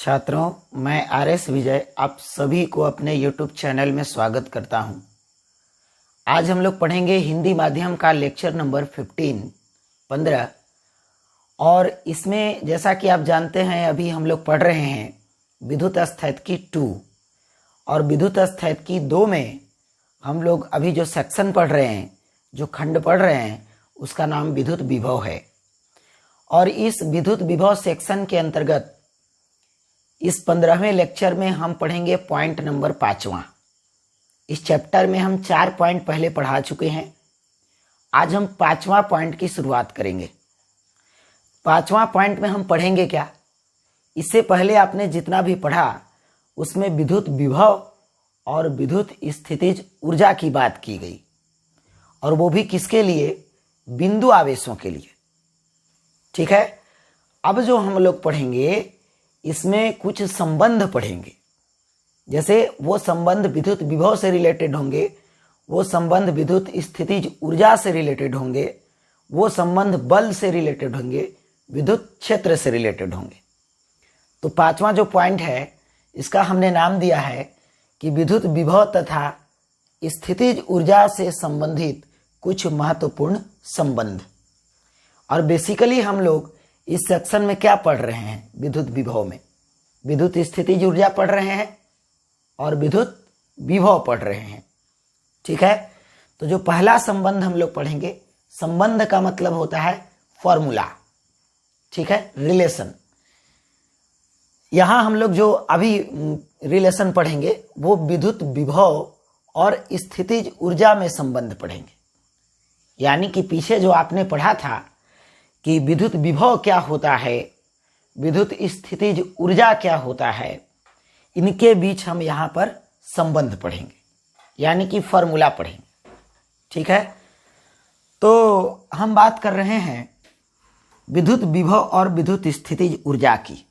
छात्रों, मैं आर.एस. विजय आप सभी को अपने YouTube चैनल में स्वागत करता हूं। आज हम लोग पढ़ेंगे हिंदी माध्यम का लेक्चर नंबर 15 और इसमें जैसा कि आप जानते हैं अभी हम लोग पढ़ रहे हैं विद्युत स्थैतिकी 2 और विद्युत स्थैतिकी 2 में हम लोग अभी जो सेक्शन पढ़ रहे हैं, जो खंड पढ़ रहे हैं, उसका नाम विद्युत विभव है। और इस विद्युत विभव सेक्शन के अंतर्गत इस 15वें लेक्चर में हम पढ़ेंगे पॉइंट नंबर 5वां। इस चैप्टर में हम 4 पॉइंट पहले पढ़ा चुके हैं। आज हम 5वां पॉइंट की शुरुआत करेंगे। 5वां पॉइंट में हम पढ़ेंगे क्या? इससे पहले आपने जितना भी पढ़ा उसमें विद्युत विभव और विद्युत स्थितिज ऊर्जा की बात की गई, और वो भी किसके लिए? बिंदु आवेशों के लिए। ठीक है। अब जो हम लोग पढ़ेंगे इसमें कुछ संबंध पढ़ेंगे। जैसे वो संबंध विद्युत विभव से रिलेटेड होंगे, वो संबंध विद्युत स्थितिज ऊर्जा से रिलेटेड होंगे, वो संबंध बल से रिलेटेड होंगे, विद्युत क्षेत्र से रिलेटेड होंगे। तो 5वां जो पॉइंट है इसका हमने नाम दिया है कि विद्युत विभव तथा स्थितिज ऊर्जा से संबंधित कुछ महत्वपूर्ण संबंध। और बेसिकली हम लोग इस सेक्शन में क्या पढ़ रहे हैं? विद्युत विभव में विद्युत स्थितिज ऊर्जा पढ़ रहे हैं और विद्युत विभव पढ़ रहे हैं। ठीक है। तो जो पहला संबंध हम लोग पढ़ेंगे, संबंध का मतलब होता है फॉर्मूला। ठीक है, रिलेशन। यहां हम लोग जो अभी रिलेशन पढ़ेंगे वो विद्युत विभव और स्थितिज ऊर्जा में संबंध पढ़ेंगे। यानी कि पीछे जो आपने पढ़ा था कि विद्युत विभव क्या होता है, विद्युत स्थितिज ऊर्जा क्या होता है, इनके बीच हम यहाँ पर संबंध पढ़ेंगे, यानी कि फॉर्मूला पढ़ेंगे। ठीक है। तो हम बात कर रहे हैं विद्युत विभव और विद्युत स्थितिज ऊर्जा की।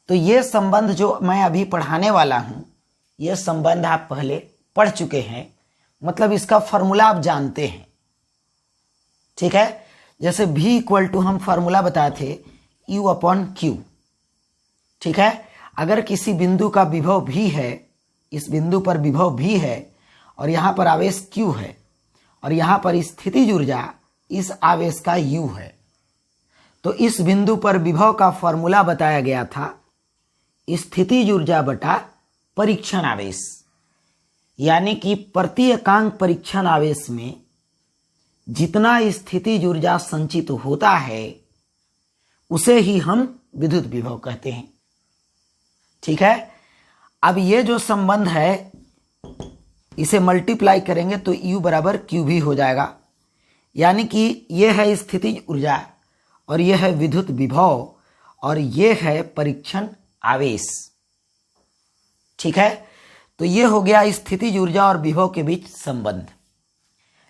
तो ये संबंध जो मैं अभी पढ़ाने वाला हूँ, ये संबंध आप पहले पढ़ चुके हैं, मतलब इसका फॉर्मूला आप जानते हैं। ठीक है। जैसे V इक्वल टू हम फार्मूला बताए थे U/Q। ठीक है। अगर किसी बिंदु का विभव भी है, इस बिंदु पर विभव भी है और यहाँ पर आवेश Q है और यहाँ पर स्थितिज ऊर्जा इस आवेश का U है, तो इस बिंदु पर विभव का फॉर्मूला बताया गया था स्थितिज ऊर्जा बटा परीक्षण आवेश। यानी कि प्रति एकांक परीक्षण आवेश में जितना स्थितिज ऊर्जा संचित होता है उसे ही हम विद्युत विभव कहते हैं। ठीक है। अब ये जो संबंध है इसे मल्टीप्लाई करेंगे तो U बराबर Q भी हो जाएगा। यानी कि ये है स्थितिज ऊर्जा और ये है विद्युत विभव और ये है परीक्षण आवेश। ठीक है। तो ये हो गया स्थितिज ऊर्जा और विभव के बीच संबंध।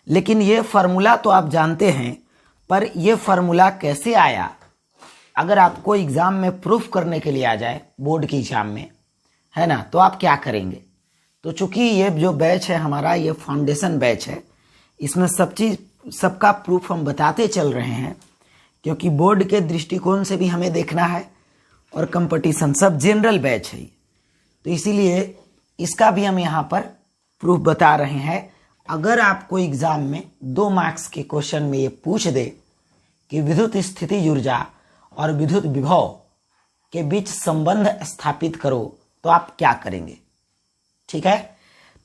लेकिन ये फार्मूला तो आप जानते हैं, पर ये फार्मूला कैसे आया? अगर आपको एग्जाम में प्रूफ करने के लिए आ जाए, बोर्ड की एग्जाम में, है ना, तो आप क्या करेंगे? तो चूंकि ये जो बैच है हमारा, ये फाउंडेशन बैच है, इसमें सब चीज सबका प्रूफ हम बताते चल रहे हैं, क्योंकि बोर्ड के दृष्टिकोण से भी हमें देखना है और कंपटीशन सब जनरल बैच है, तो इसीलिए इसका भी हम यहाँ पर प्रूफ बता रहे हैं। अगर आपको एग्जाम में 2 मार्क्स के क्वेश्चन में ये पूछ दे कि विद्युत स्थितिज ऊर्जा और विद्युत विभव के बीच संबंध स्थापित करो, तो आप क्या करेंगे? ठीक है।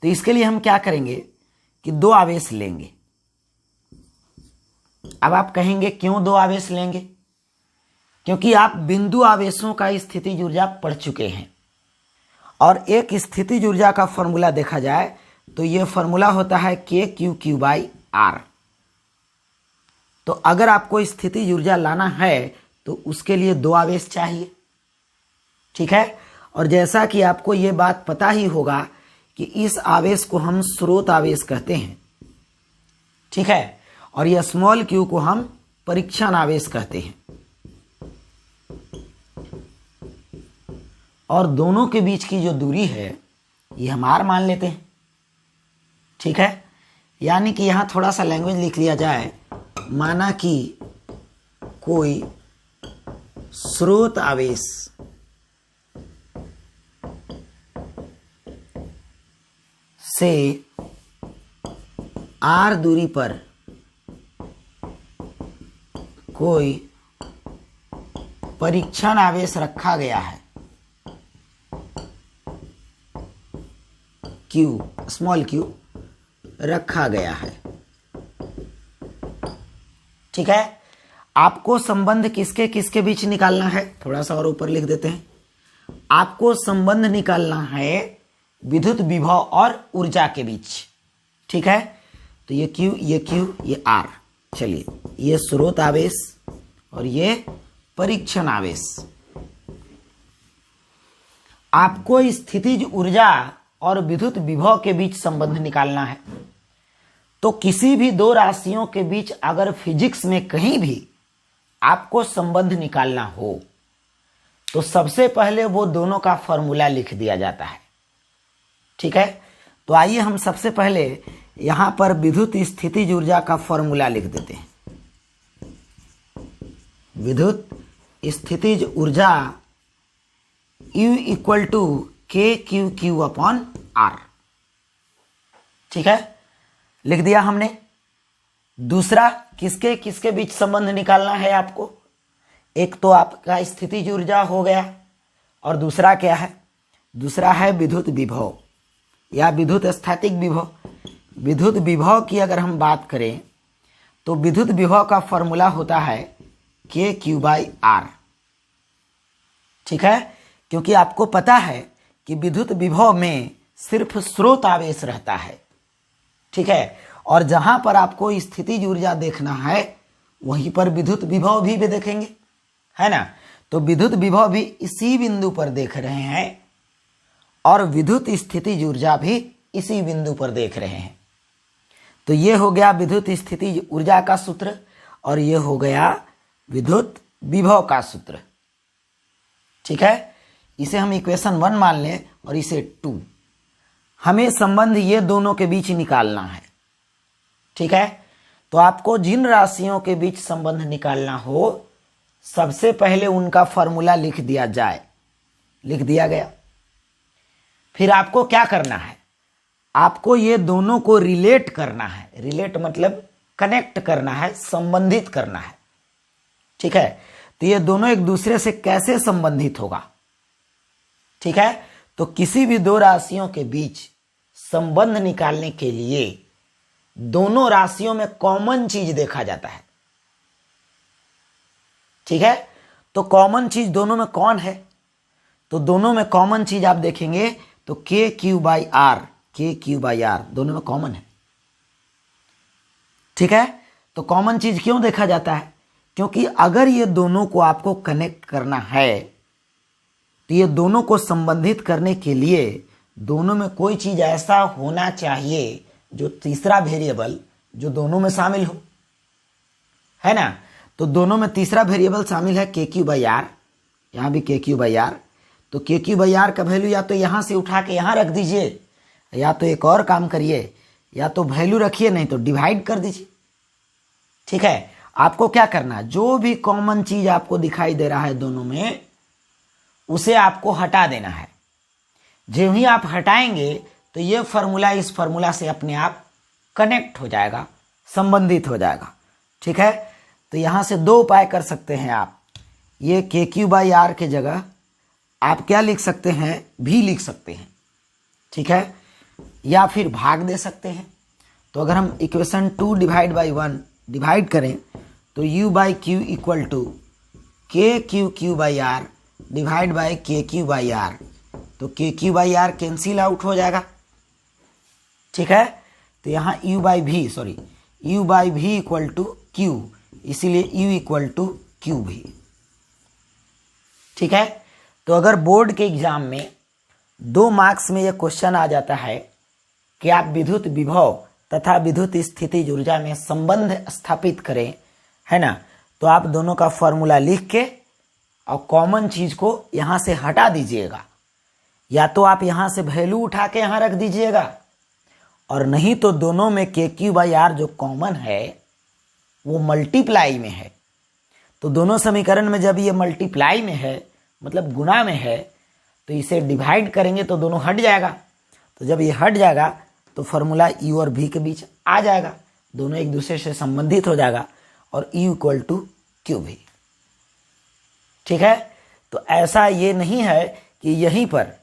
तो इसके लिए हम क्या करेंगे कि 2 आवेश लेंगे। अब आप कहेंगे क्यों 2 आवेश लेंगे? क्योंकि आप बिंदु आवेशों का स्थितिज ऊर्जा पढ़ चुके हैं और एक स्थितिज ऊर्जा का फॉर्मूला देखा जाए तो ये फॉर्मूला होता है KQ/R। तो अगर आपको स्थितिज ऊर्जा लाना है तो उसके लिए 2 आवेश चाहिए। ठीक है। और जैसा कि आपको ये बात पता ही होगा कि इस आवेश को हम स्रोत आवेश कहते हैं। ठीक है। और यह स्मॉल q को हम परीक्षण आवेश कहते हैं। और दोनों के बीच की जो दूरी है ये हम R मान लेते हैं। ठीक है। यानी कि यहां थोड़ा सा लैंग्वेज लिख लिया जाए, माना कि कोई स्रोत आवेश से r दूरी पर कोई परीक्षण आवेश रखा गया है Q, स्मॉल q रखा गया है। ठीक है, आपको संबंध किसके किसके बीच निकालना है, थोड़ा सा और ऊपर लिख देते हैं। आपको संबंध निकालना है विद्युत विभव और ऊर्जा के बीच। ठीक है, तो ये Q, ये R। चलिए, ये स्रोत आवेश और ये परीक्षण आवेश। आपको स्थितिज ऊर्जा और विद्युत विभव के बीच संबंध निकालना है। तो किसी भी दो राशियों के बीच अगर फिजिक्स में कहीं भी आपको संबंध निकालना हो तो सबसे पहले वो दोनों का फॉर्मूला लिख दिया जाता है। ठीक है, तो आइए हम सबसे पहले यहां पर विद्युत स्थितिज ऊर्जा का फॉर्मूला लिख देते हैं। विद्युत स्थितिज ऊर्जा U इक्वल टू KQQ/R। ठीक है, लिख दिया हमने। दूसरा, किसके किसके बीच संबंध निकालना है आपको? एक तो आपका स्थितिज ऊर्जा हो गया और दूसरा क्या है? दूसरा है विद्युत विभव या विद्युत स्थैतिक विभव। विद्युत विभव की अगर हम बात करें तो विद्युत विभव का फॉर्मूला होता है KQ/R। ठीक है, क्योंकि आपको पता है कि विद्युत विभव में सिर्फ स्रोत आवेश रहता है। ठीक है, और जहां पर आपको स्थितिज ऊर्जा देखना है वहीं पर विद्युत विभव भी देखेंगे, है ना। तो विद्युत विभव भी इसी बिंदु पर देख रहे हैं और विद्युत स्थितिज ऊर्जा भी इसी बिंदु पर देख रहे हैं। तो ये हो गया विद्युत स्थितिज ऊर्जा का सूत्र और ये हो गया विद्युत विभव का सूत्र। ठीक है, इसे हम इक्वेशन 1 मान लें और इसे 2। हमें संबंध ये दोनों के बीच निकालना है। ठीक है, तो आपको जिन राशियों के बीच संबंध निकालना हो सबसे पहले उनका फॉर्मूला लिख दिया जाए। लिख दिया गया। फिर आपको क्या करना है? आपको ये दोनों को रिलेट करना है। रिलेट मतलब कनेक्ट करना है, संबंधित करना है। ठीक है, तो ये दोनों एक दूसरे से कैसे संबंधित होगा? ठीक है, तो किसी भी दो राशियों के बीच संबंध निकालने के लिए दोनों राशियों में कॉमन चीज देखा जाता है। ठीक है, तो कॉमन चीज दोनों में कौन है? तो दोनों में कॉमन चीज आप देखेंगे तो KQ/R दोनों में कॉमन है। ठीक है, तो कॉमन चीज क्यों देखा जाता है? क्योंकि अगर ये दोनों को आपको कनेक्ट करना है तो ये दोनों को संबंधित करने के लिए दोनों में कोई चीज ऐसा होना चाहिए जो तीसरा वेरिएबल जो दोनों में शामिल हो, है ना। तो दोनों में तीसरा वेरिएबल शामिल है KQ/R। यहां भी KQ/R। तो KQ/R का वैल्यू या तो यहां से उठा के यहां रख दीजिए या तो एक और काम करिए, या तो वैल्यू रखिए नहीं तो डिवाइड कर दीजिए। ठीक है, आपको क्या करना है? जो भी कॉमन चीज आपको दिखाई दे रहा है दोनों में उसे आपको हटा देना है। जो ही आप हटाएंगे तो ये फॉर्मूला इस फॉर्मूला से अपने आप कनेक्ट हो जाएगा, संबंधित हो जाएगा। ठीक है, तो यहां से दो उपाय कर सकते हैं आप। ये KQ/R के जगह आप क्या लिख सकते हैं? भी लिख सकते हैं। ठीक है, या फिर भाग दे सकते हैं। तो अगर हम इक्वेशन 2 डिवाइड बाई 1 डिवाइड करें तो U/Q equal to KQQ/R divide by KQ/R। तो KQ/R कैंसिल आउट हो जाएगा। ठीक है, तो यहाँ U/V इक्वल टू Q, इसीलिए U इक्वल टू QV। ठीक है, तो अगर बोर्ड के एग्जाम में 2 मार्क्स में यह क्वेश्चन आ जाता है कि आप विद्युत विभव तथा विद्युत स्थितिज ऊर्जा में संबंध स्थापित करें, है ना, तो आप दोनों का फॉर्मूला लिख के और कॉमन चीज को यहां से हटा दीजिएगा। या तो आप यहां से वैल्यू उठा के यहां रख दीजिएगा और नहीं तो दोनों में KQ/R जो कॉमन है वो मल्टीप्लाई में है। तो दोनों समीकरण में जब ये मल्टीप्लाई में है मतलब गुणा में है तो इसे डिवाइड करेंगे तो दोनों हट जाएगा। तो जब ये हट जाएगा तो फॉर्मूला U और V के बीच आ जाएगा, दोनों एक दूसरे से संबंधित हो जाएगा और U इक्वल टू QV। ठीक है, तो ऐसा ये नहीं है कि यहीं पर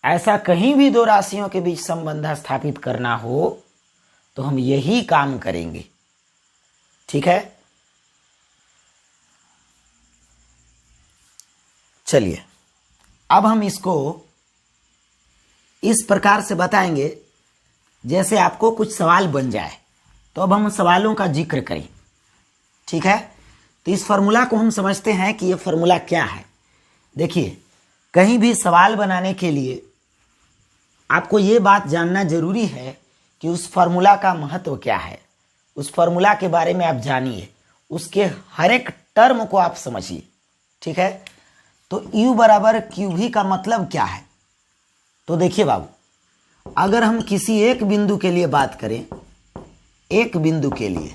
ऐसा कहीं भी दो राशियों के बीच संबंध स्थापित करना हो तो हम यही काम करेंगे। ठीक है, चलिए अब हम इसको इस प्रकार से बताएंगे जैसे आपको कुछ सवाल बन जाए। तो अब हम सवालों का जिक्र करें। ठीक है, तो इस फॉर्मूला को हम समझते हैं कि ये फॉर्मूला क्या है। देखिए, कहीं भी सवाल बनाने के लिए आपको ये बात जानना जरूरी है कि उस फॉर्मूला का महत्व क्या है, उस फॉर्मूला के बारे में आप जानिए, उसके हर एक टर्म को आप समझिए। ठीक है, तो U बराबर QV का मतलब क्या है। तो देखिए बाबू, अगर हम किसी एक बिंदु के लिए बात करें, एक बिंदु के लिए,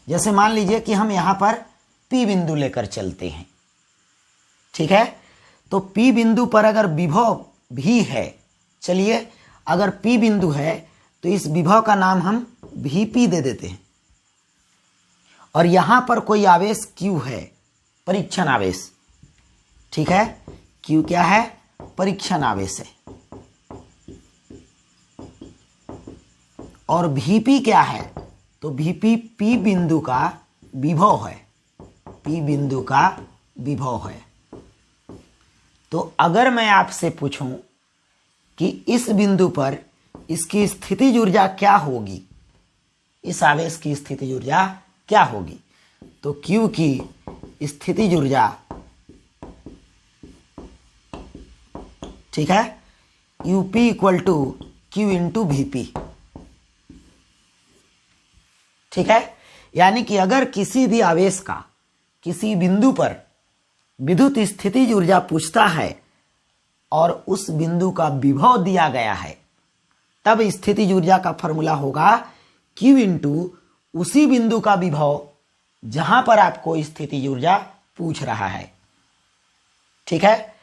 जैसे मान लीजिए कि हम यहां पर P बिंदु लेकर चलते हैं। ठीक है, तो P बिंदु पर अगर विभव भी है, चलिए अगर P बिंदु है तो इस विभव का नाम हम VP दे देते हैं, और यहां पर कोई आवेश Q है, परीक्षण आवेश। ठीक है, Q क्या है, परीक्षण आवेश है। और VP क्या है, तो VP P बिंदु का विभव है, P बिंदु का विभव है। तो अगर मैं आपसे पूछूं कि इस बिंदु पर इसकी स्थितिज ऊर्जा क्या होगी, इस आवेश की स्थितिज ऊर्जा क्या होगी, तो Q की स्थितिज ऊर्जा, ठीक है, UP equal to Q into VP। ठीक है, यानी कि अगर किसी भी आवेश का किसी बिंदु पर विद्युत स्थितिज ऊर्जा पूछता है और उस बिंदु का विभव दिया गया है, तब स्थितिज ऊर्जा का फॉर्मूला होगा Q इंटू उसी बिंदु का विभव जहां पर आपको स्थितिज ऊर्जा पूछ रहा है। ठीक है,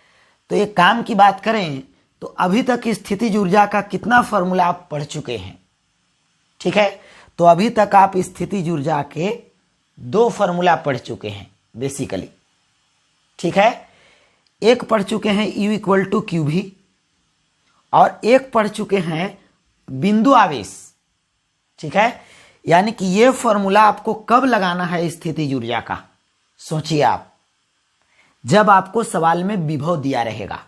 तो एक काम की बात करें तो अभी तक स्थितिज ऊर्जा का कितना फॉर्मूला आप पढ़ चुके हैं। ठीक है, तो अभी तक आप स्थितिज ऊर्जा के दो फॉर्मूला पढ़ चुके हैं बेसिकली। ठीक है, एक पढ़ चुके हैं U इक्वल टू QV, और एक पढ़ चुके हैं बिंदु आवेश। ठीक है, यानी कि ये फॉर्मूला आपको कब लगाना है स्थितिज ऊर्जा का, सोचिए आप, जब आपको सवाल में विभव दिया रहेगा।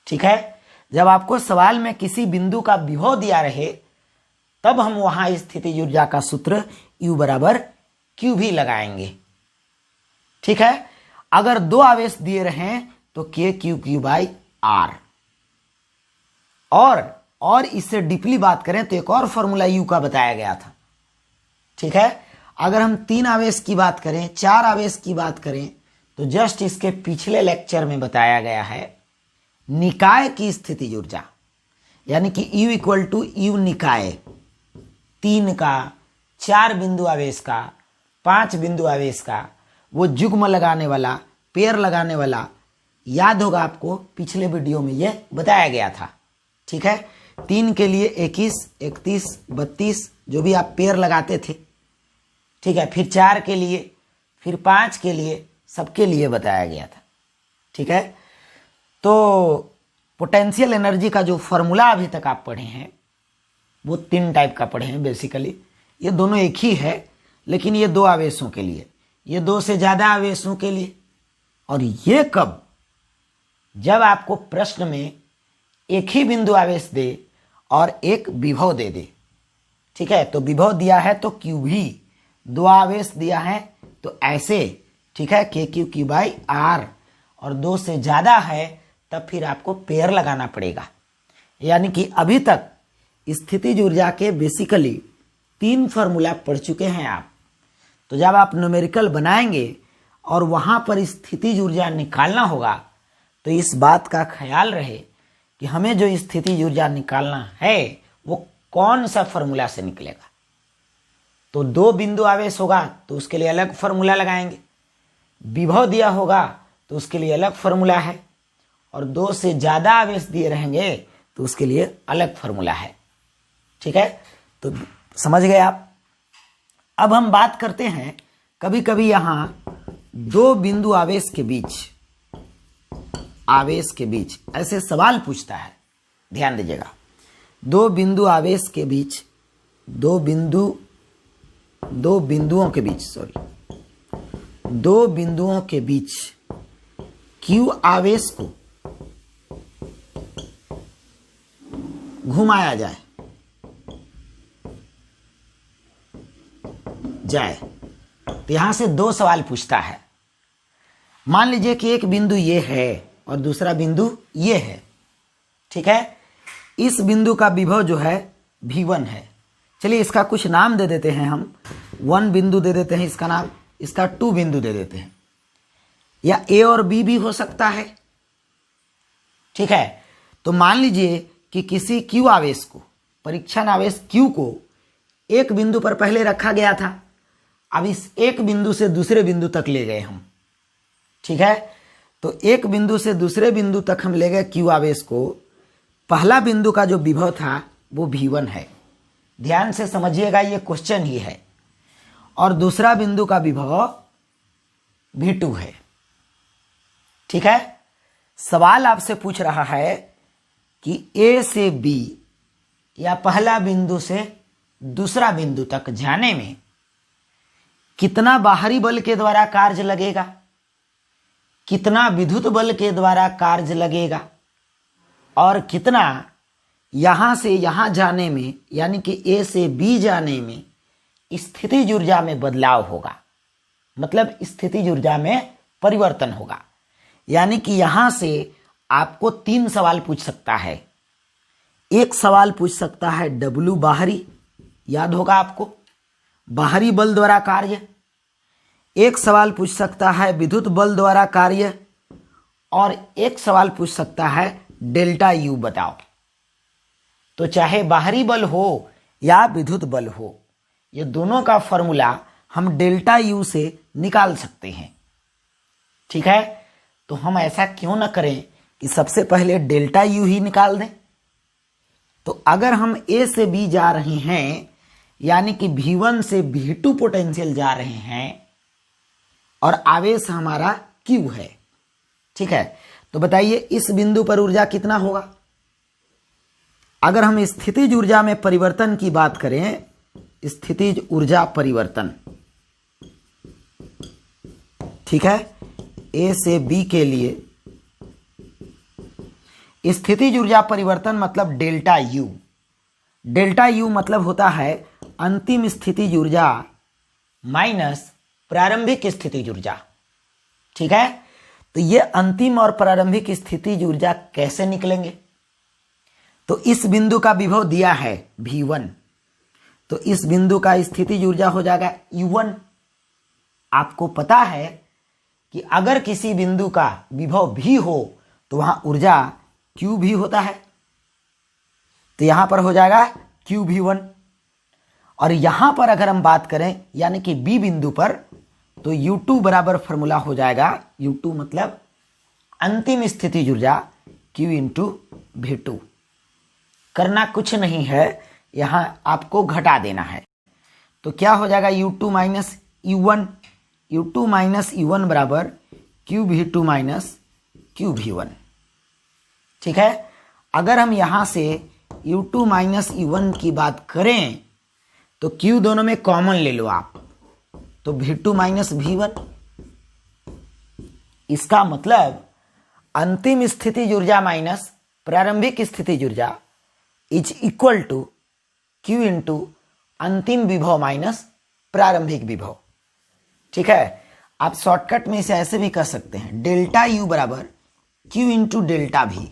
ठीक है, जब आपको सवाल में किसी बिंदु का विभव दिया रहे तब हम वहां स्थितिज ऊर्जा का सूत्र U बराबर QV लगाएंगे। ठीक है, अगर दो आवेश दिए रहें तो KQQ बाई R। और इससे डीपली बात करें तो एक और फॉर्मूला U का बताया गया था। ठीक है, अगर हम तीन आवेश की बात करें, चार आवेश की बात करें, तो जस्ट इसके पिछले लेक्चर में बताया गया है निकाय की स्थितिज ऊर्जा, यानी कि U इक्वल टू U निकाय, तीन का, चार बिंदु आवेश का, पांच बिंदु आवेश का, वो युग्म लगाने वाला, पेयर लगाने वाला, याद होगा आपको पिछले वीडियो में ये बताया गया था। ठीक है, तीन के लिए 21, 31, 32 जो भी आप पेयर लगाते थे। ठीक है, फिर चार के लिए, फिर पांच के लिए, सबके लिए बताया गया था। ठीक है, तो पोटेंशियल एनर्जी का जो फॉर्मूला अभी तक आप पढ़े हैं वो तीन टाइप का पढ़े हैं बेसिकली। ये दोनों एक ही है, लेकिन ये दो आवेशों के लिए, ये दो से ज्यादा आवेशों के लिए। और ये कब, जब आपको प्रश्न में एक ही बिंदु आवेश दे और एक विभव दे दे। ठीक है, तो विभव दिया है तो QV, दो आवेश दिया है तो ऐसे। ठीक है, KQQ बाई R, और दो से ज्यादा है तब फिर आपको पेयर लगाना पड़ेगा। यानी कि अभी तक स्थितिज ऊर्जा के बेसिकली तीन फॉर्मूला पढ़ चुके हैं आप। तो जब आप न्यूमेरिकल बनाएंगे और वहां पर स्थितिज ऊर्जा निकालना होगा तो इस बात का ख्याल रहे कि हमें जो स्थितिज ऊर्जा निकालना है वो कौन सा फॉर्मूला से निकलेगा। तो दो बिंदु आवेश होगा तो उसके लिए अलग फॉर्मूला लगाएंगे, विभव दिया होगा तो उसके लिए अलग फॉर्मूला है, और दो से ज्यादा आवेश दिए रहेंगे तो उसके लिए अलग फॉर्मूला है। ठीक है, तो समझ गए आप। अब हम बात करते हैं, कभी कभी यहां दो बिंदु आवेश के बीच ऐसे सवाल पूछता है, ध्यान दीजिएगा। दो बिंदुओं के बीच Q आवेश को घुमाया जाए तो यहां से दो सवाल पूछता है। मान लीजिए कि एक बिंदु ये है और दूसरा बिंदु ये है। ठीक है, इस बिंदु का विभव जो है V1 है। चलिए इसका कुछ नाम दे देते हैं, हम 1 बिंदु दे देते हैं इसका नाम, इसका 2 बिंदु दे देते हैं, या A और B भी हो सकता है। ठीक है, तो मान लीजिए कि किसी Q आवेश को, परीक्षण आवेश Q को एक बिंदु पर पहले रखा गया था, अब इस एक बिंदु से दूसरे बिंदु तक ले गए हम। ठीक है, तो एक बिंदु से दूसरे बिंदु तक हम ले गए Q आवेश को। पहला बिंदु का जो विभव था वो V1 है, ध्यान से समझिएगा, ये क्वेश्चन ही है। और दूसरा बिंदु का विभव V2 है। ठीक है, सवाल आपसे पूछ रहा है कि A से B या पहला बिंदु से दूसरा बिंदु तक जाने में कितना बाहरी बल के द्वारा कार्य लगेगा, कितना विद्युत बल के द्वारा कार्य लगेगा, और कितना यहां से यहां जाने में, यानी कि A से B जाने में स्थितिज ऊर्जा में बदलाव होगा, मतलब स्थितिज ऊर्जा में परिवर्तन होगा। यानी कि यहां से आपको 3 सवाल पूछ सकता है। एक सवाल पूछ सकता है W बाहरी, याद होगा आपको, बाहरी बल द्वारा कार्य। एक सवाल पूछ सकता है विद्युत बल द्वारा कार्य, और एक सवाल पूछ सकता है डेल्टा U बताओ। तो चाहे बाहरी बल हो या विद्युत बल हो, ये दोनों का फॉर्मूला हम डेल्टा U से निकाल सकते हैं। ठीक है, तो हम ऐसा क्यों ना करें कि सबसे पहले डेल्टा U ही निकाल दें। तो अगर हम A से B जा रहे हैं, यानी कि V1 से V2 पोटेंशियल जा रहे हैं, और आवेश हमारा Q है। ठीक है, तो बताइए इस बिंदु पर ऊर्जा कितना होगा। अगर हम स्थितिज ऊर्जा में परिवर्तन की बात करें, स्थितिज ऊर्जा परिवर्तन, ठीक है, A से B के लिए स्थितिज ऊर्जा परिवर्तन मतलब डेल्टा U। डेल्टा U मतलब होता है अंतिम स्थितिज ऊर्जा माइनस प्रारंभिक स्थितिज ऊर्जा। ठीक है, तो ये अंतिम और प्रारंभिक स्थितिज ऊर्जा कैसे निकलेंगे। तो इस बिंदु का विभव दिया है V1, तो इस बिंदु का स्थितिज ऊर्जा हो जाएगा U1। आपको पता है कि अगर किसी बिंदु का विभव V हो तो वहां ऊर्जा Q भी होता है, तो यहां पर हो जाएगा QV1। और यहां पर अगर हम बात करें यानी कि B बिंदु पर, तो U2 बराबर फॉर्मूला हो जाएगा, U2 मतलब अंतिम स्थितिज ऊर्जा Q इंटू V2। करना कुछ नहीं है, यहां आपको घटा देना है। तो क्या हो जाएगा U2 minus U1, U2 minus U1 बराबर QV2 माइनस QV1। ठीक है, अगर हम यहां से U2 माइनस U1 की बात करें तो Q दोनों में कॉमन ले लो आप, तो V2 माइनस V1। इसका मतलब अंतिम स्थितिज ऊर्जा माइनस प्रारंभिक स्थितिज ऊर्जा is equal to Q into अंतिम विभव माइनस प्रारंभिक विभव। ठीक है, आप शॉर्टकट में इसे ऐसे भी कह सकते हैं, डेल्टा U बराबर Q इंटू डेल्टा V।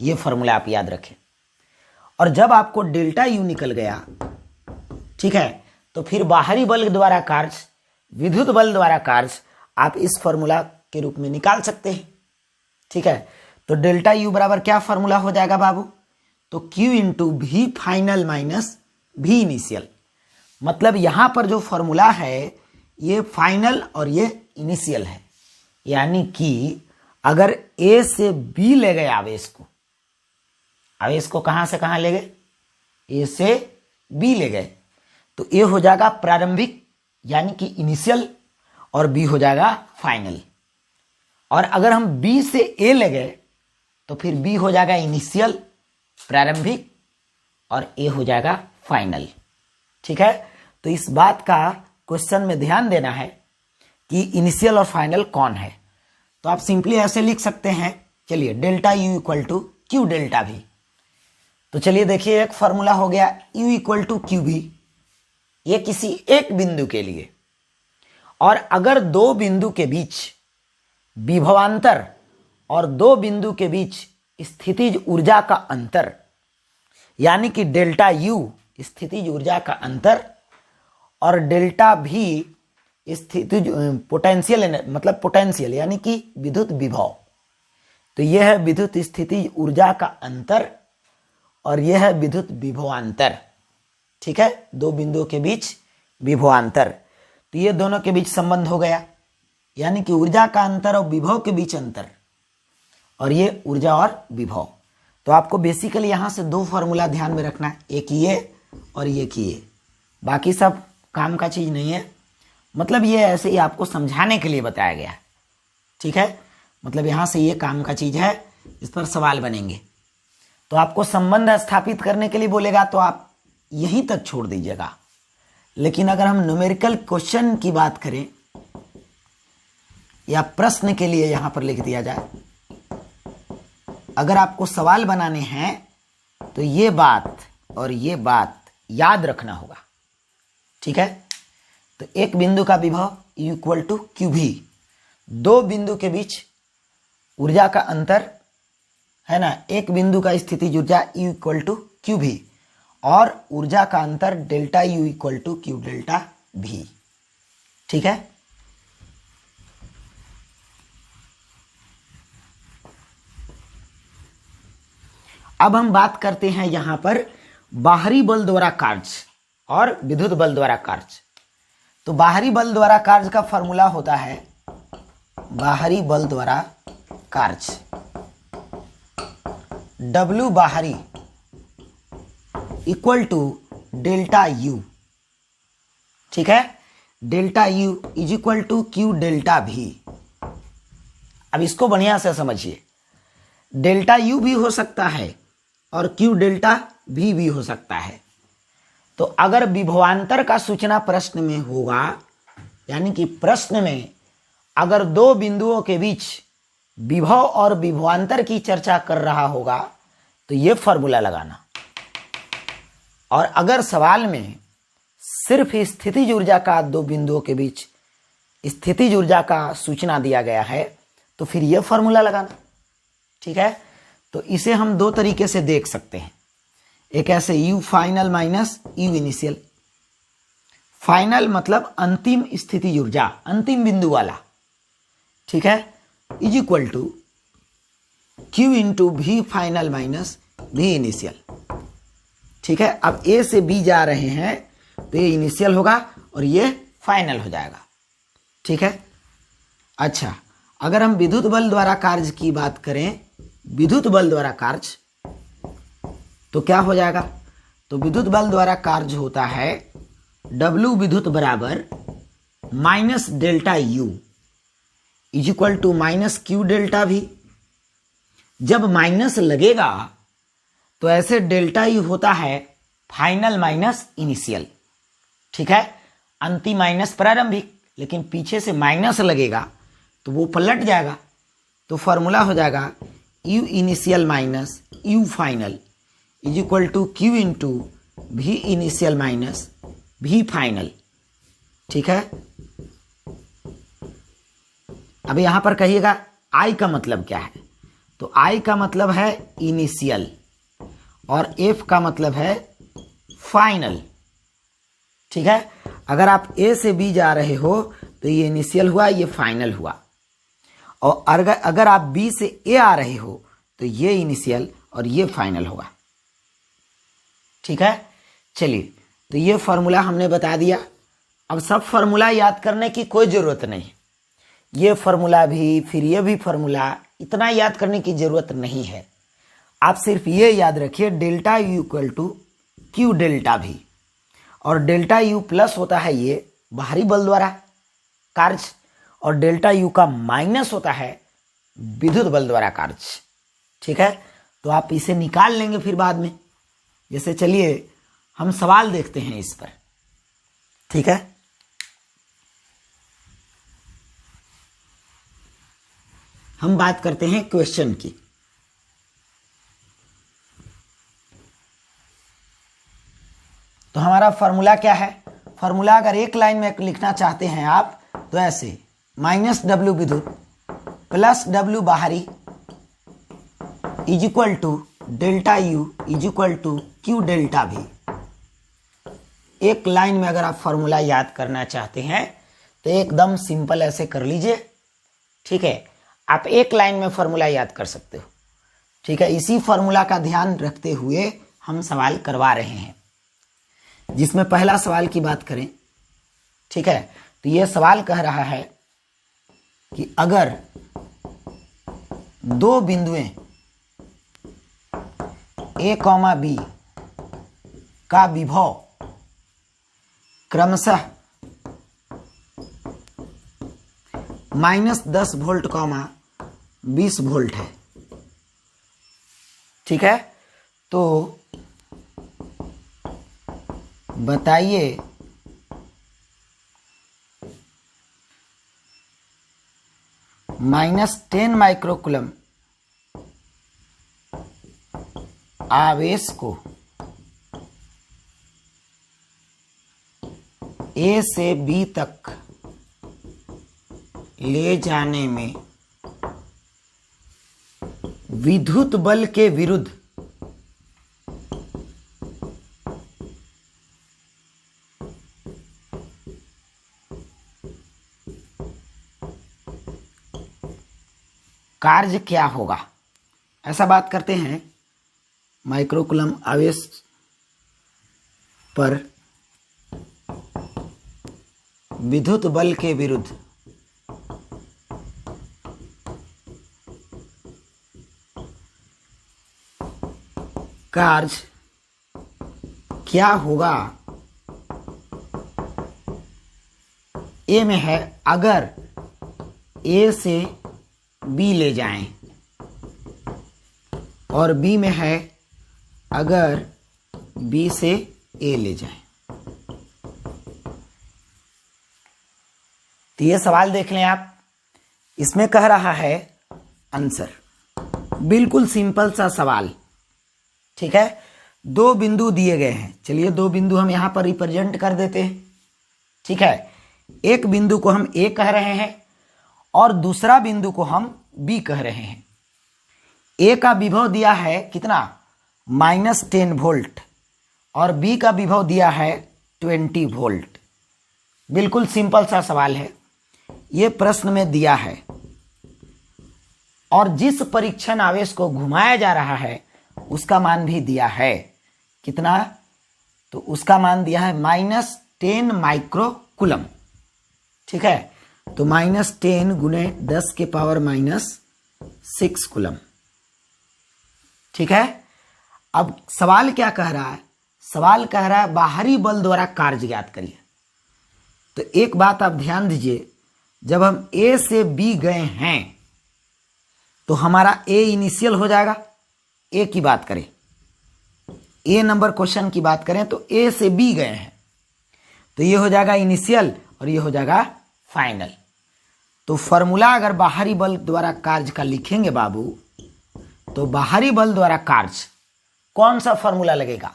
ये फॉर्मूला आप याद रखें। और जब आपको डेल्टा U निकल गया, ठीक है, तो फिर बाहरी बल द्वारा कार्य, विद्युत बल द्वारा कार्य आप इस फॉर्मूला के रूप में निकाल सकते हैं। ठीक है, तो डेल्टा U बराबर क्या फॉर्मूला हो जाएगा बाबू, तो Q into V final minus V initial. मतलब यहां पर जो फॉर्मूला है ये फाइनल और ये इनिशियल है। यानी कि अगर A से B ले गए आवेश को, अब इसको कहाँ से कहाँ ले गए, ए से बी ले गए, तो ए हो जाएगा प्रारंभिक यानी कि इनिशियल और बी हो जाएगा फाइनल। और अगर हम बी से ए ले गए तो फिर बी हो जाएगा इनिशियल प्रारंभिक और ए हो जाएगा फाइनल। ठीक है, तो इस बात का क्वेश्चन में ध्यान देना है कि इनिशियल और फाइनल कौन है। तो आप सिंपली ऐसे लिख सकते हैं, चलिए delta U equal to Q delta V. तो चलिए देखिए, एक फॉर्मूला हो गया यू इक्वल टू क्यू भी, ये किसी एक बिंदु के लिए। और अगर दो बिंदु के बीच विभवांतर और दो बिंदु के बीच स्थितिज ऊर्जा का अंतर यानी कि डेल्टा यू स्थितिज ऊर्जा का अंतर और डेल्टा भी स्थितिज पोटेंशियल मतलब पोटेंशियल यानी कि विद्युत विभव, तो यह है विद्युत स्थितिज ऊर्जा का अंतर और यह है विद्युत विभवांतर। ठीक है, दो बिंदुओं के बीच विभवांतर, तो ये दोनों के बीच संबंध हो गया, यानी कि ऊर्जा का अंतर और विभव के बीच अंतर, और ये ऊर्जा और विभव। तो आपको बेसिकली यहां से दो फॉर्मूला ध्यान में रखना है, एक ये और एक ये, बाकी सब काम का चीज नहीं है। मतलब ये ऐसे ही आपको समझाने के लिए बताया गया है। ठीक है, मतलब यहां से ये काम का चीज है, इस पर सवाल बनेंगे। तो आपको संबंध स्थापित करने के लिए बोलेगा तो आप यहीं तक छोड़ दीजिएगा। लेकिन अगर हम न्यूमेरिकल क्वेश्चन की बात करें या प्रश्न के लिए यहां पर लिख दिया जाए, अगर आपको सवाल बनाने हैं तो ये बात और ये बात याद रखना होगा। ठीक है, तो एक बिंदु का विभव U इक्वल टू क्यू भी, दो बिंदु के बीच ऊर्जा का अंतर है ना, एक बिंदु का स्थितिज ऊर्जा U इक्वल टू क्यू भी और ऊर्जा का अंतर delta U equal to Q delta V. ठीक है, अब हम बात करते हैं यहां पर बाहरी बल द्वारा कार्य और विद्युत बल द्वारा कार्य। तो बाहरी बल द्वारा कार्य का फॉर्मूला होता है बाहरी बल द्वारा कार्य, W बाहरी इक्वल टू डेल्टा U। ठीक है, delta U is equal to Q delta V. अब इसको बढ़िया से समझिए, डेल्टा U भी हो सकता है और क्यू डेल्टा भी हो सकता है। तो अगर विभवांतर का सूचना प्रश्न में होगा, यानी कि प्रश्न में अगर दो बिंदुओं के बीच विभव और विभवांतर की चर्चा कर रहा होगा तो ये फॉर्मूला लगाना। और अगर सवाल में सिर्फ स्थितिज ऊर्जा का दो बिंदुओं के बीच स्थितिज ऊर्जा का सूचना दिया गया है तो फिर यह फॉर्मूला लगाना। ठीक है, तो इसे हम दो तरीके से देख सकते हैं, एक ऐसे U final minus U initial. Final मतलब अंतिम स्थितिज ऊर्जा, अंतिम बिंदु वाला। ठीक है, is equal to Q into V final minus V initial. ठीक है, अब A से B जा रहे हैं तो ये इनिशियल होगा और ये फाइनल हो जाएगा। ठीक है, अच्छा अगर हम विद्युत बल द्वारा कार्य की बात करें, विद्युत बल द्वारा कार्य तो क्या हो जाएगा, तो विद्युत बल द्वारा कार्य होता है W विद्युत बराबर minus delta U is equal to minus Q delta V. जब माइनस लगेगा तो ऐसे डेल्टा U होता है फाइनल माइनस इनिशियल। ठीक है, अंतिम माइनस प्रारंभिक, लेकिन पीछे से माइनस लगेगा तो वो पलट जाएगा। तो फॉर्मूला हो जाएगा U initial minus U final is equal to Q into V initial minus V final. ठीक है, अब यहां पर कहिएगा I का मतलब क्या है, तो I का मतलब है इनिशियल और F का मतलब है फाइनल। ठीक है, अगर आप A से B जा रहे हो तो ये इनिशियल हुआ, ये फाइनल हुआ, और अगर आप B से A आ रहे हो तो ये इनिशियल और ये फाइनल होगा। ठीक है, चलिए तो ये फॉर्मूला हमने बता दिया। अब सब फॉर्मूला याद करने की कोई जरूरत नहीं, ये फॉर्मूला भी फिर ये भी फॉर्मूला, इतना याद करने की जरूरत नहीं है। आप सिर्फ ये याद रखिए delta U equal to Q delta V, और डेल्टा यू प्लस होता है ये बाहरी बल द्वारा कार्य, और डेल्टा यू का माइनस होता है विद्युत बल द्वारा कार्य। ठीक है, तो आप इसे निकाल लेंगे फिर बाद में। जैसे चलिए हम सवाल देखते हैं इस पर। ठीक है, हम बात करते हैं क्वेश्चन की। तो हमारा फॉर्मूला क्या है? फॉर्मूला अगर एक लाइन में लिखना चाहते हैं आप तो ऐसे, माइनस डब्ल्यू विद्युत प्लस डब्ल्यू बाहरी is equal to delta U is equal to Q delta V. एक लाइन में अगर आप फॉर्मूला याद करना चाहते हैं तो एकदम सिंपल ऐसे कर लीजिए। ठीक है, आप एक लाइन में फॉर्मूला याद कर सकते हो। ठीक है, इसी फॉर्मूला का ध्यान रखते हुए हम सवाल करवा रहे हैं, जिसमें पहला सवाल की बात करें। ठीक है, तो यह सवाल कह रहा है कि अगर दो बिंदुएं ए कॉमा बी का विभव क्रमशः -10 वोल्ट कॉमा 20 वोल्ट है। ठीक है, तो बताइए -10 माइक्रोकूलम आवेश को ए से बी तक ले जाने में विद्युत बल के विरुद्ध कार्य क्या होगा। ऐसा बात करते हैं, माइक्रोकूलम आवेश पर विद्युत बल के विरुद्ध कार्य क्या होगा। ए में है अगर ए से बी ले जाएं, और बी में है अगर बी से ए ले जाएं। तो ये सवाल देख लें आप। इसमें कह रहा है आंसर, बिल्कुल सिंपल सा सवाल। ठीक है, दो बिंदु दिए गए हैं। चलिए दो बिंदु हम यहां पर रिप्रेजेंट कर देते हैं। ठीक है, एक बिंदु को हम ए कह रहे हैं और दूसरा बिंदु को हम बी कह रहे हैं। ए का विभव दिया है कितना, -10 वोल्ट, और बी का विभव दिया है 20 वोल्ट। बिल्कुल सिंपल सा सवाल है, ये प्रश्न में दिया है। और जिस परीक्षण आवेश को घुमाया जा रहा है उसका मान भी दिया है। कितना, तो उसका मान दिया है -10 माइक्रोकूलम। ठीक है, तो -10 गुने 10 के पावर -6 कूलम। ठीक है, अब सवाल क्या कह रहा है? सवाल कह रहा है बाहरी बल द्वारा कार्य ज्ञात करिए। तो एक बात आप ध्यान दीजिए, जब हम ए से बी गए हैं तो हमारा ए इनिशियल हो जाएगा। ए की बात करें, ए नंबर क्वेश्चन की बात करें तो ए से बी गए हैं, तो ये हो जाएगा इनिशियल और ये हो जाएगा फाइनल। तो फॉर्मूला अगर बाहरी बल द्वारा कार्य का लिखेंगे बाबू, तो बाहरी बल द्वारा कार्य कौन सा फॉर्मूला लगेगा?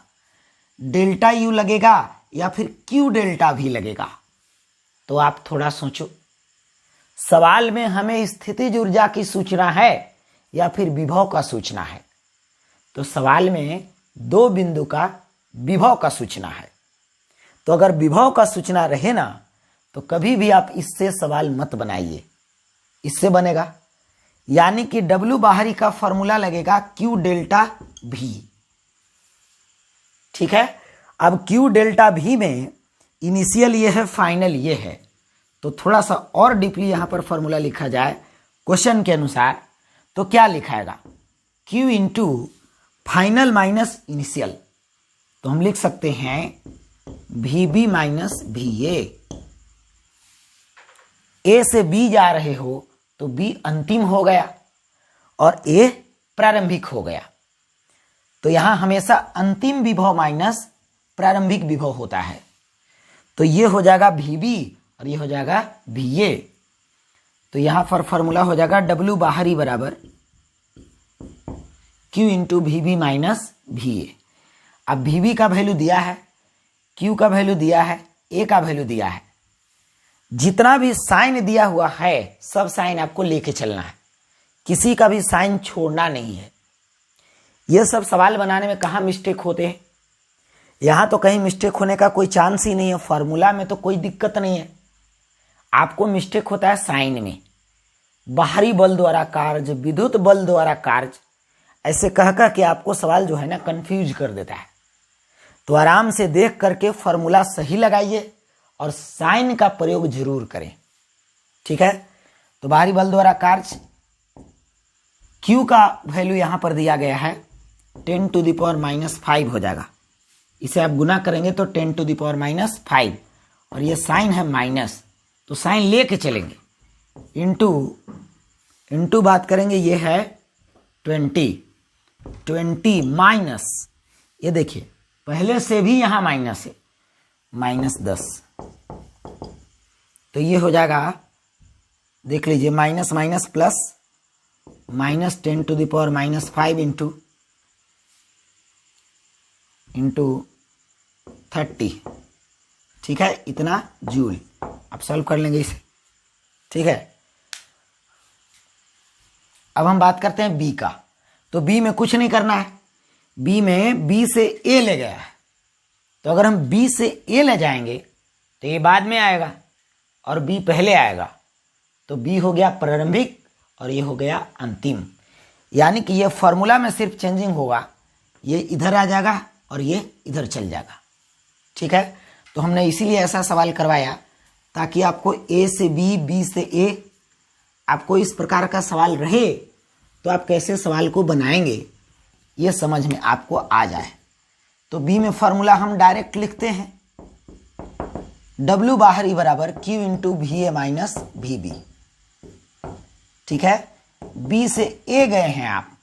डेल्टा यू लगेगा या फिर क्यू डेल्टा भी लगेगा? तो आप थोड़ा सोचो। सवाल में हमें स्थितिज ऊर्जा की सूचना है या फिर विभव का सूचना है? तो सवाल में दो बिंदु का विभव का सूचना है। तो अगर विभव का सूचना रहे ना तो कभी भी आप इससे सवाल मत बनाइए, इससे बनेगा। यानी कि डब्ल्यू बाहरी का फॉर्मूला लगेगा क्यू डेल्टा भी। ठीक है, अब क्यू डेल्टा भी में इनिशियल ये है, फाइनल ये है। तो थोड़ा सा और डीपली यहां पर फॉर्मूला लिखा जाए क्वेश्चन के अनुसार तो क्या लिखाएगा? Q into final minus initial, तो हम लिख सकते हैं VB माइनस VA। A से B जा रहे हो तो B अंतिम हो गया और A प्रारंभिक हो गया, तो यहां हमेशा अंतिम विभव माइनस प्रारंभिक विभव होता है। तो ये हो जाएगा VB और ये हो जाएगा VA। तो यहां पर फॉर्मूला हो जाएगा W बाहरी बराबर Q into VB minus VA। अब VB का वैल्यू दिया है, Q का वैल्यू दिया है, A का वैल्यू दिया है। जितना भी साइन दिया हुआ है सब साइन आपको लेके चलना है, किसी का भी साइन छोड़ना नहीं है। ये सब सवाल बनाने में कहाँ मिस्टेक होते हैं, यहाँ तो कहीं मिस्टेक होने का कोई चांस ही नहीं है। फॉर्मूला में तो कोई दिक्कत नहीं है, आपको मिस्टेक होता है साइन में। बाहरी बल द्वारा कार्य, विद्युत बल द्वारा कार्य, ऐसे कह कह के आपको सवाल जो है ना कंफ्यूज कर देता है। तो आराम से देख करके फॉर्मूला सही लगाइए और साइन का प्रयोग जरूर करें, ठीक है। तो बाहरी बल द्वारा कार्य Q का वैल्यू यहां पर दिया गया है 10⁻⁻5 हो जाएगा। इसे आप गुना करेंगे तो 10⁻⁵, और ये साइन है माइनस, तो साइन लेके चलेंगे। इंटू बात करेंगे, ये है 20 माइनस, ये देखिए पहले से भी यहां माइनस है, -10। तो ये हो जाएगा, देख लीजिए, माइनस माइनस प्लस, -10⁻⁵ इंटू 30, ठीक है, इतना जूल। आप सॉल्व कर लेंगे इसे, ठीक है। अब हम बात करते हैं बी का। तो बी में कुछ नहीं करना है, बी में बी से ए ले गया है, तो अगर हम बी से ए ले जाएंगे तो ये बाद में आएगा और बी पहले आएगा, तो बी हो गया प्रारंभिक और ये हो गया अंतिम। यानी कि ये फॉर्मूला में सिर्फ चेंजिंग होगा, ये इधर आ जाएगा और ये इधर चल जाएगा, ठीक है। तो हमने इसीलिए ऐसा सवाल करवाया ताकि आपको ए से बी, बी से ए, आपको इस प्रकार का सवाल रहे तो आप कैसे सवाल को बनाएंगे ये समझ में आपको आ जाए। तो बी में फॉर्मूला हम डायरेक्ट लिखते हैं, W बाहरी बराबर Q into VA minus VB, ठीक है। बी से ए गए हैं आप,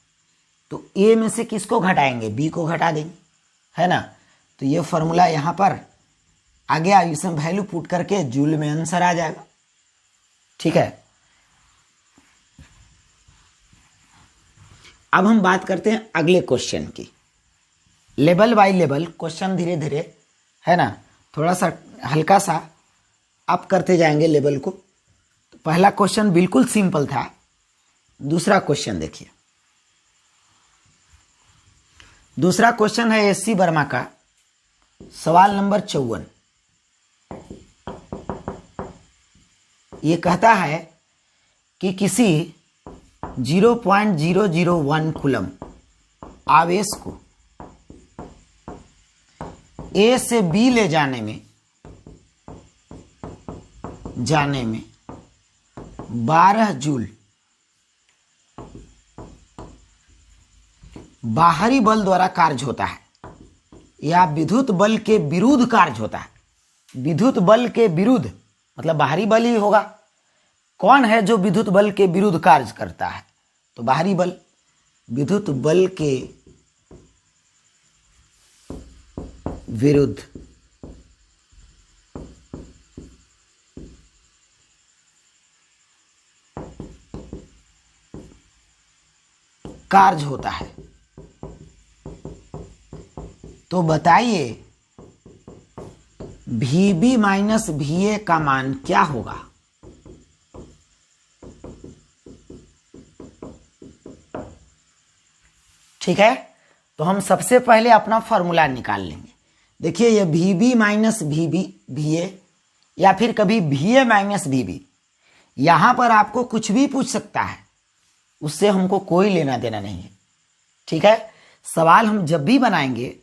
तो ए में से किसको घटाएंगे, बी को घटा देंगे, है ना। तो ये फॉर्मूला यहां पर आ गया, इसमें वैल्यू पुट करके जूल में आंसर आ जाएगा, ठीक है। अब हम बात करते हैं अगले क्वेश्चन की। लेवल बाय लेवल क्वेश्चन धीरे धीरे, है ना, थोड़ा सा हल्का सा अप करते जाएंगे लेवल को। तो पहला क्वेश्चन बिल्कुल सिंपल था, दूसरा क्वेश्चन देखिए। दूसरा क्वेश्चन है एससी वर्मा का, सवाल नंबर 54। ये कहता है कि किसी 0.001 कूलम आवेश को ए से बी ले जाने में 12 जूल बाहरी बल द्वारा कार्य होता है या विद्युत बल के विरुद्ध कार्य होता है। विद्युत बल के विरुद्ध मतलब बाहरी बल ही होगा। कौन है जो विद्युत बल के विरुद्ध कार्य करता है, तो बाहरी बल। विद्युत बल के विरुद्ध कार्य होता है। तो बताइए VB माइनस VA का मान क्या होगा। ठीक है, तो हम सबसे पहले अपना फॉर्मूला निकाल लेंगे। देखिए ये VB माइनस VA या फिर कभी VA माइनस VB, यहां पर आपको कुछ भी पूछ सकता है, उससे हमको कोई लेना देना नहीं है। ठीक है, सवाल हम जब भी बनाएंगे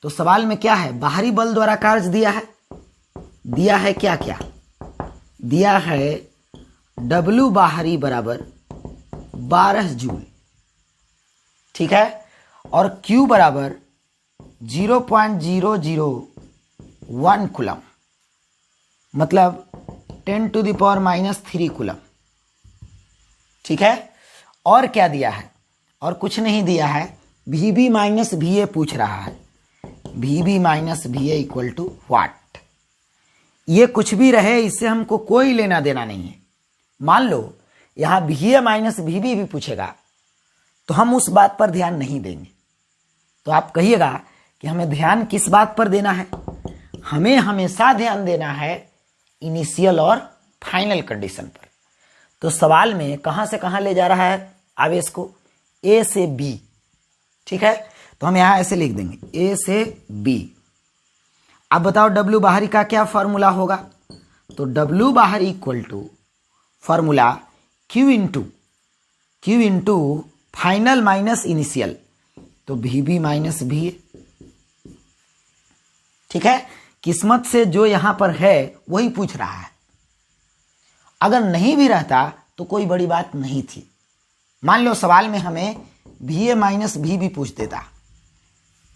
तो सवाल में क्या है, बाहरी बल द्वारा कार्य दिया है क्या क्या दिया है, W बाहरी बराबर 12 जूल। ठीक है, और Q बराबर 0.001 कूलम, मतलब 10⁻³ कूलम। ठीक है, और क्या दिया है? और कुछ नहीं दिया है, VB माइनस VA पूछ रहा है। VB minus VA equal to what. ये कुछ भी रहे, इससे हमको कोई लेना देना नहीं है। मान लो यहाँ VA माइनस VB भी पूछेगा तो हम उस बात पर ध्यान नहीं देंगे। तो आप कहिएगा कि हमें ध्यान किस बात पर देना है? हमें हमेशा ध्यान देना है इनिशियल और फाइनल कंडीशन पर। तो सवाल में कहां से कहां ले जा रहा है आवेश को? A से B। ठीक है, तो हम यहां ऐसे लिख देंगे A से B। अब बताओ W बाहरी का क्या फॉर्मूला होगा? तो W बाहरी equal to formula Q into final minus initial, तो VB माइनस VA। ठीक है, किस्मत से जो यहां पर है वही पूछ रहा है। अगर नहीं भी रहता तो कोई बड़ी बात नहीं थी। मान लो सवाल में हमें VA माइनस VB पूछ देता,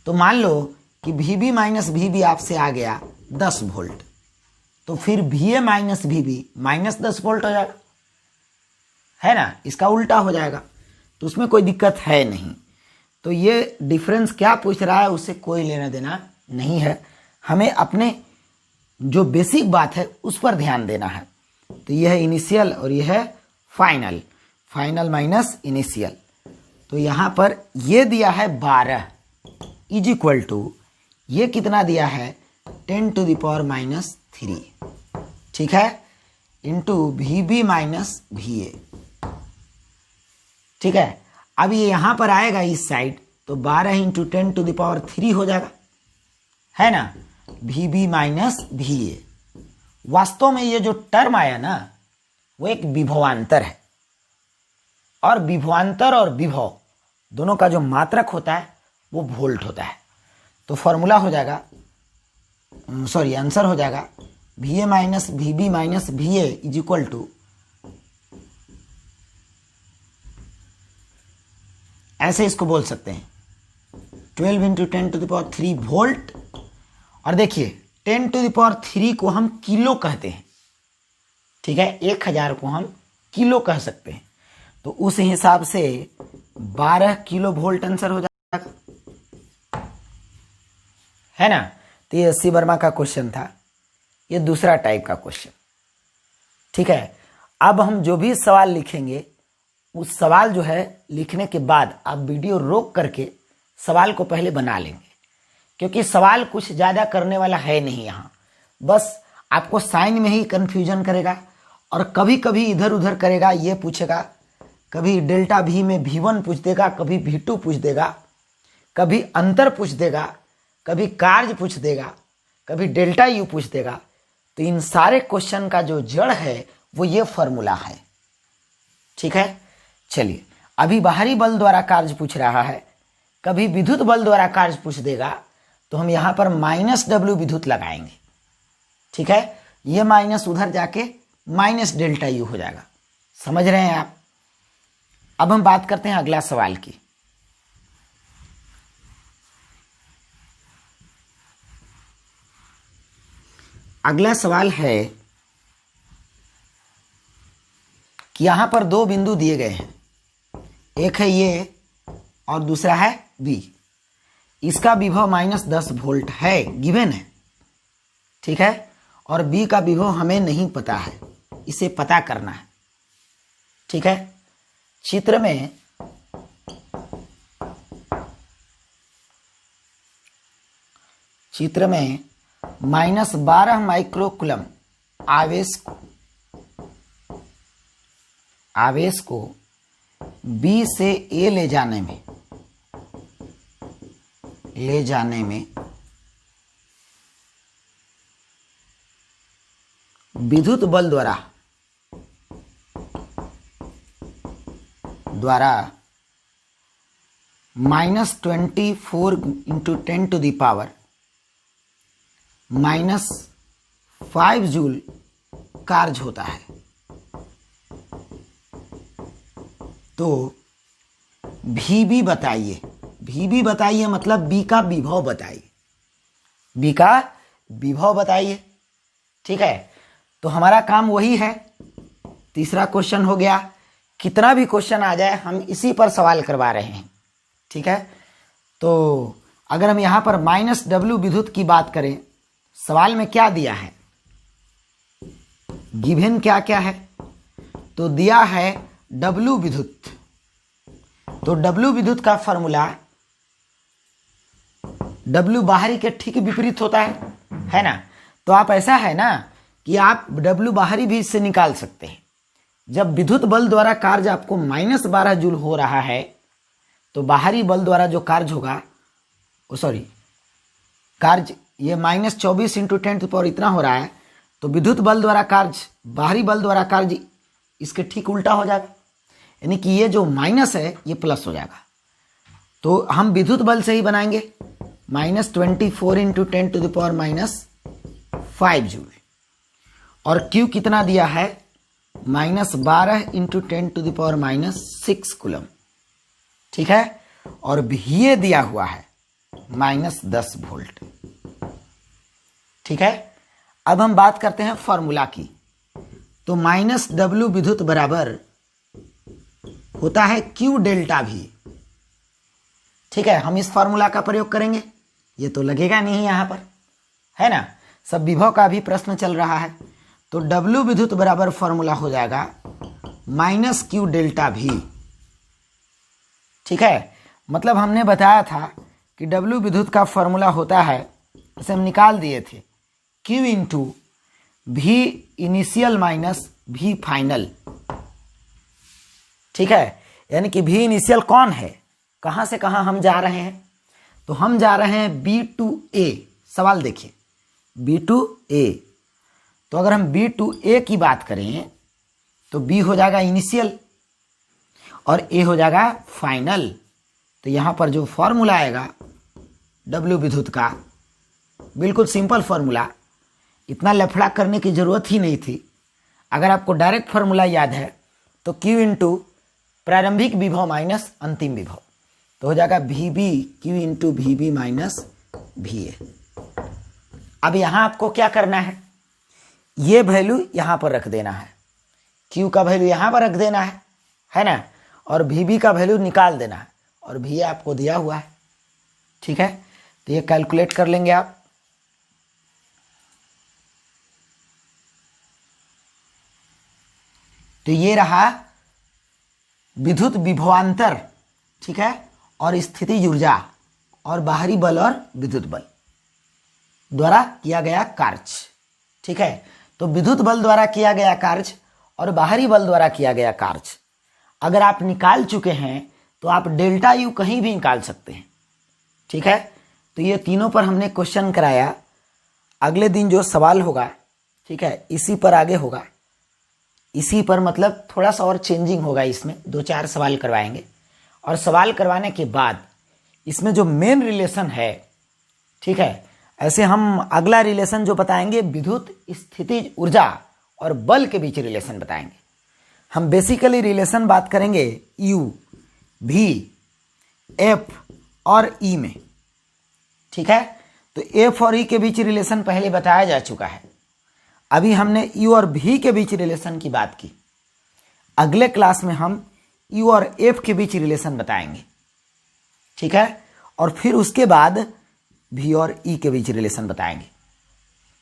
तो मान लो कि VB माइनस VB आपसे आ गया 10 वोल्ट, तो फिर VA minus VB minus 10 volt हो जाएगा, है ना? इसका उल्टा हो जाएगा, तो उसमें कोई दिक्कत है नहीं। तो ये डिफरेंस क्या पूछ रहा है उससे कोई लेना देना नहीं है। हमें अपने जो बेसिक बात है उस पर ध्यान देना है। तो यह है इनिशियल और यह है फाइनल, फाइनल माइनस इनिशियल। तो यहाँ पर ये दिया है 12 इज इक्वल टू, ये कितना दिया है 10⁻³ ठीक है, इंटू VB माइनस VA। ठीक है, अब ये यहां पर आएगा इस साइड, तो 12 इंटू 10⁻³ हो जाएगा, है ना? VB minus VA। वास्तव में ये जो टर्म आया ना वो एक विभवांतर है, और विभवांतर और विभव दोनों का जो मात्रक होता है वो वोल्ट होता है। तो फॉर्मूला हो जाएगा, सॉरी आंसर हो जाएगा VA minus VB minus VA is equal to, ऐसे इसको बोल सकते हैं 12 इंटू 10⁻³ वोल्ट। और देखिए 10⁻³ को हम किलो कहते हैं। ठीक है, 1000 को हम किलो कह सकते हैं, तो उस हिसाब से 12 किलो वोल्ट आंसर हो जाएगा, है ना? तो ये अस्सी वर्मा का क्वेश्चन था, ये दूसरा टाइप का क्वेश्चन। ठीक है, अब हम जो भी सवाल लिखेंगे उस सवाल जो है लिखने के बाद आप वीडियो रोक करके सवाल को पहले बना लेंगे, क्योंकि सवाल कुछ ज़्यादा करने वाला है नहीं यहाँ, बस आपको साइन में ही कन्फ्यूजन करेगा और कभी कभी इधर उधर करेगा। ये पूछेगा, कभी डेल्टा V में V1 पूछ देगा, कभी V2 पूछ देगा, कभी अंतर पूछ देगा, कभी कार्य पूछ देगा, कभी डेल्टा U पूछ देगा। तो इन सारे क्वेश्चन का जो जड़ है वो ये फॉर्मूला है। ठीक है, चलिए अभी बाहरी बल द्वारा कार्य पूछ रहा है, कभी विद्युत बल द्वारा कार्य पूछ देगा, तो हम यहाँ पर -W विद्युत लगाएंगे। ठीक है, ये माइनस उधर जाके माइनस डेल्टा U हो जाएगा। समझ रहे हैं आप? अब हम बात करते हैं अगला सवाल की। अगला सवाल है कि यहां पर दो बिंदु दिए गए हैं, एक है ये और दूसरा है B। इसका विभव -10 वोल्ट है, गिवन है। ठीक है, और B का विभव हमें नहीं पता है, इसे पता करना है। ठीक है, चित्र में -12 माइक्रो कूलम आवेश को B से A ले जाने में विद्युत बल द्वारा -24 इंटू 10⁻⁻5 जूल कार्य होता है। तो VB बताइए, VB बताइए मतलब B का विभव बताइए, B का विभव बताइए। ठीक है, तो हमारा काम वही है। तीसरा क्वेश्चन हो गया। कितना भी क्वेश्चन आ जाए हम इसी पर सवाल करवा रहे हैं। ठीक है, तो अगर हम यहाँ पर -W विद्युत की बात करें, सवाल में क्या दिया है, गिवन क्या क्या है, तो दिया है W विद्युत। तो W विद्युत का फॉर्मूला W बाहरी के ठीक विपरीत होता है ना। तो आप ऐसा है ना कि आप W बाहरी भी इससे निकाल सकते हैं। जब विद्युत बल द्वारा कार्य आपको -12 जूल हो रहा है, तो बाहरी बल द्वारा जो कार्य होगा, कार्य ये -24 × 10⁻⁴ इतना हो रहा है, तो विद्युत बल द्वारा कार्य बाहरी बल द्वारा कार्य इसके ठीक उल्टा हो जाएगा, यानी कि ये जो माइनस है ये प्लस हो जाएगा। तो हम विद्युत बल से ही बनाएंगे, -24 × 10⁻⁵ जूल। और Q कितना दिया है, -12 × 10⁻⁶ कूलम। ठीक है, और VA दिया हुआ है -10 वोल्ट। ठीक है, अब हम बात करते हैं फॉर्मूला की। तो -W विद्युत बराबर होता है Q डेल्टा V। ठीक है, हम इस फॉर्मूला का प्रयोग करेंगे, ये तो लगेगा नहीं यहाँ पर, है ना, सब विभव का भी प्रश्न चल रहा है। तो W विद्युत बराबर फॉर्मूला हो जाएगा -Q डेल्टा V। ठीक है, मतलब हमने बताया था कि W विद्युत का फॉर्मूला होता है, इसे हम निकाल दिए थे, Q × V initial minus V final. ठीक है, यानी कि V इनिशियल कौन है, कहाँ से कहाँ हम जा रहे हैं, तो हम जा रहे हैं B to A। सवाल देखिए, B to A। तो अगर हम B to A की बात करें तो B हो जाएगा इनिशियल और A हो जाएगा फाइनल। तो यहाँ पर जो फॉर्मूला आएगा W विद्युत का, बिल्कुल सिंपल फॉर्मूला, इतना लफड़ा करने की जरूरत ही नहीं थी। अगर आपको डायरेक्ट फॉर्मूला याद है तो Q × प्रारंभिक विभव माइनस अंतिम विभव, तो हो जाएगा VB Q × VB minus VA। अब यहाँ आपको क्या करना है, ये वैल्यू यहाँ पर रख देना है, Q का वैल्यू यहाँ पर रख देना है ना, और VB का वैल्यू निकाल देना है, और VA आपको दिया हुआ है। ठीक है, तो ये कैलकुलेट कर लेंगे आप। तो ये रहा विद्युत विभवांतर। ठीक है, और स्थितिज ऊर्जा और बाहरी बल और विद्युत बल द्वारा किया गया कार्य। ठीक है, तो विद्युत बल द्वारा किया गया कार्य और बाहरी बल द्वारा किया गया कार्य अगर आप निकाल चुके हैं तो आप डेल्टा U कहीं भी निकाल सकते हैं। ठीक है, तो ये तीनों पर हमने क्वेश्चन कराया। अगले दिन जो सवाल होगा, ठीक है, इसी पर आगे होगा, इसी पर मतलब थोड़ा सा और चेंजिंग होगा, इसमें 2-4 सवाल करवाएंगे, और सवाल करवाने के बाद इसमें जो मेन रिलेशन है, ठीक है, ऐसे हम अगला रिलेशन जो बताएंगे विद्युत स्थितिज ऊर्जा और बल के बीच रिलेशन बताएंगे। हम बेसिकली रिलेशन बात करेंगे U, V, F और E में। ठीक है, तो F और E के बीच रिलेशन पहले बताया जा चुका है। अभी हमने U और V के बीच रिलेशन की बात की। अगले क्लास में हम U और F के बीच रिलेशन बताएंगे। ठीक है, और फिर उसके बाद V और E के बीच रिलेशन बताएंगे।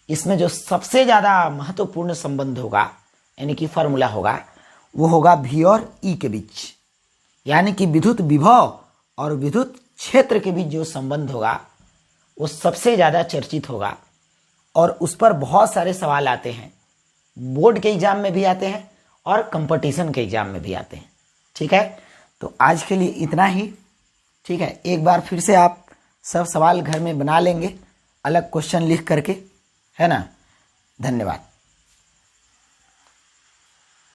इसमें जो सबसे ज़्यादा महत्वपूर्ण संबंध होगा, यानी कि फॉर्मूला होगा, वो होगा V और E के बीच, यानी कि विद्युत विभव और विद्युत क्षेत्र के बीच जो संबंध होगा वो सबसे ज़्यादा चर्चित होगा, और उस पर बहुत सारे सवाल आते हैं, बोर्ड के एग्जाम में भी आते हैं और कंपटीशन के एग्जाम में भी आते हैं। ठीक है, तो आज के लिए इतना ही। ठीक है, एक बार फिर से आप सब सवाल घर में बना लेंगे, अलग क्वेश्चन लिख करके, है ना। धन्यवाद।